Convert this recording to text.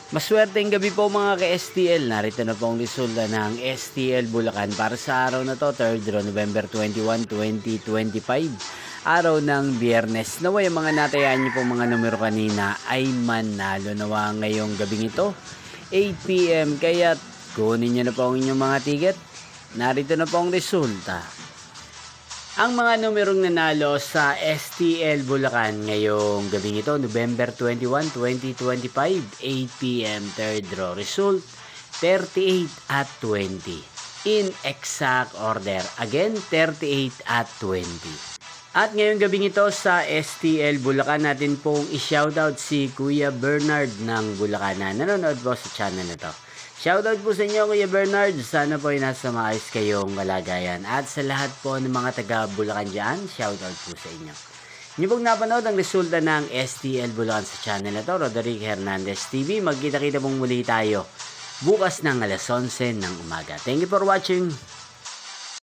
Maswerteng gabi po mga ka-STL. Narito na po ang resulta ng STL Bulacan para sa araw na to, 3rd November 21, 2025. Araw ng Biyernes. Naway ang mga natayaan niyo po mga numero kanina ay manalo nawa ngayong gabing ito, 8 PM. Kaya kunin niyo na po ang inyong mga ticket. Narito na po ang resulta. Ang mga numerong nanalo sa STL Bulacan ngayong gabing ito, November 21, 2025, 8 PM, third draw. Result, 38 at 20. In exact order. Again, 38 at 20. At ngayong gabing ito sa STL Bulacan, natin pong i-shoutout si Kuya Bernard ng Bulacan na nanonood po sa channel na to. Shoutout po sa inyo Kuya Bernard, sana po ay nasa maayos kayong kalagayan. At sa lahat po ng mga taga Bulacan dyan, shoutout po sa inyo. Inyo pong napanood ang resulta ng STL Bulacan sa channel na to, Roderick Hernandez TV. Magkita-kita pong muli tayo bukas ng alas 11 ng umaga. Thank you for watching.